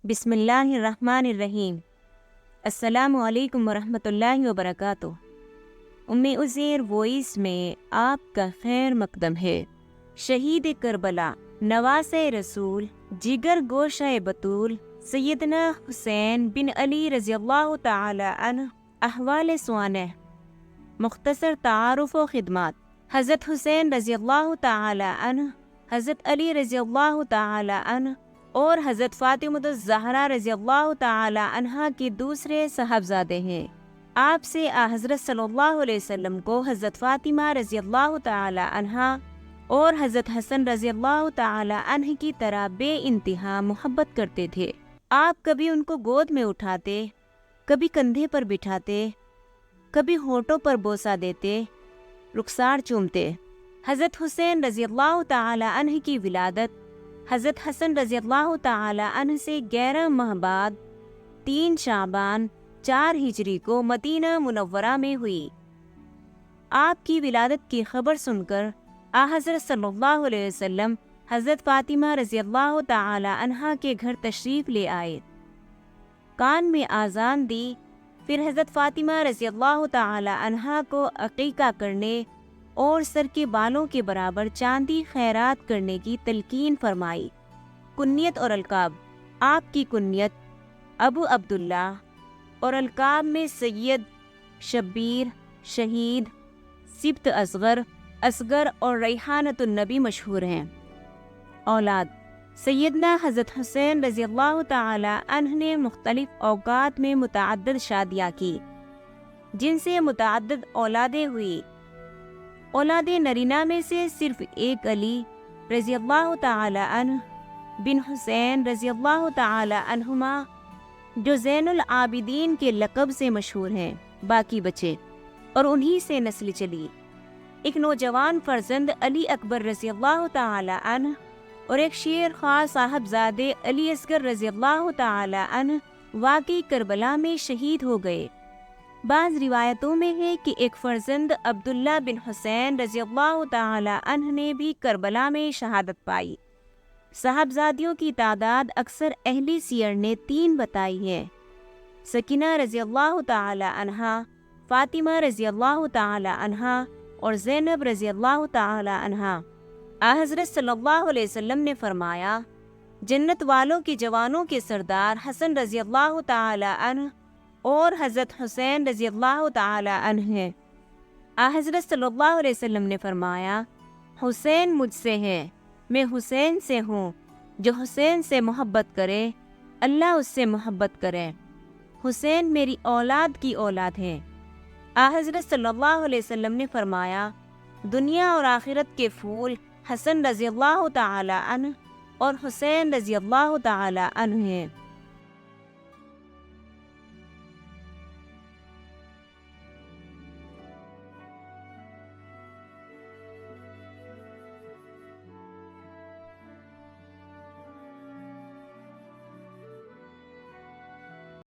بسم اللہ الرحمن الرحیم۔ السلام علیکم ورحمۃ اللہ وبرکاتہ۔ عزیر وائس میں آپ کا خیر مقدم ہے۔ شہید کربلا، نواز رسول، جگر گوشہ بطول، سیدنا حسین بن علی رضی اللہ تعالی عنہ، احوال سوانح، مختصر تعارف و خدمات۔ حضرت حسین رضی اللہ تعالی عنہ، حضرت علی رضی اللہ تعالی عنہ اور حضرت فاطمہ الزہرا رضی اللہ تعالی عنہا کے دوسرے صاحبزادے ہیں۔ آپ سے حضرت صلی اللہ علیہ وسلم کو حضرت فاطمہ رضی اللہ تعالی عنہا اور حضرت حسن رضی اللہ تعالی عنہ کی طرح بے انتہا محبت کرتے تھے۔ آپ کبھی ان کو گود میں اٹھاتے، کبھی کندھے پر بٹھاتے، کبھی ہونٹوں پر بوسہ دیتے، رخسار چومتے۔ حضرت حسین رضی اللہ تعالی عنہ کی ولادت حضرت حسن رضی اللہ تعالی عنہ سے 11 ماہ بعد 3 شعبان 4 ہجری کو مدینہ منورہ میں ہوئی۔ آپ کی ولادت کی خبر سن کر حضرت صلی اللہ علیہ وسلم حضرت فاطمہ رضی اللہ تعالی عنہا کے گھر تشریف لے آئے، کان میں آذان دی، پھر حضرت فاطمہ رضی اللہ تعالی عنہا کو عقیقہ کرنے اور سر کے بالوں کے برابر چاندی خیرات کرنے کی تلقین فرمائی۔ کنیت اور القاب۔ آپ کی کنیت ابو عبداللہ اور القاب میں سید، شبیر، شہید، سبط اصغر، اصغر اور ریحانۃ النبی مشہور ہیں۔ اولاد۔ سیدنا حضرت حسین رضی اللہ تعالی عنہ نے مختلف اوقات میں متعدد شادیاں کی، جن سے متعدد اولادیں ہوئی۔ اولاد نرینہ میں سے صرف ایک علی رضی اللہ تعالی عنہ بن حسین رضی اللہ تعالی عنہما، جو زین العابدین کے لقب سے مشہور ہیں، باقی بچے اور انہی سے نسل چلی۔ ایک نوجوان فرزند علی اکبر رضی اللہ تعالی عنہ اور ایک شیر خواہ صاحبزادے علی اصغر رضی اللہ تعالی عنہ واقعی کربلا میں شہید ہو گئے۔ بعض روایتوں میں ہے کہ ایک فرزند عبداللہ بن حسین رضی اللہ تعالی عنہ نے بھی کربلا میں شہادت پائی۔ صاحبزادیوں کی تعداد اکثر اہل سیر نے 3 بتائی ہے: سکینہ رضی اللہ تعالی عنہا، فاطمہ رضی اللہ تعالی عنہا اور زینب رضی اللہ تعالی عنہا۔ حضرت صلی اللہ علیہ وسلم نے فرمایا، جنت والوں کے جوانوں کے سردار حسن رضی اللہ تعالی عنہ اور حضرت حسین رضی اللہ تعالی عنہ ہیں۔ حضرت صلی اللہ علیہ وسلم نے فرمایا، حسین مجھ سے ہے، میں حسین سے ہوں، جو حسین سے محبت کرے اللہ اس سے محبت کرے۔ حسین میری اولاد کی اولاد ہے۔ حضرت صلی اللہ علیہ وسلم نے فرمایا، دنیا اور آخرت کے پھول حسن رضی اللہ تعالی عنہ اور حسین رضی اللہ تعالی عنہ ہیں۔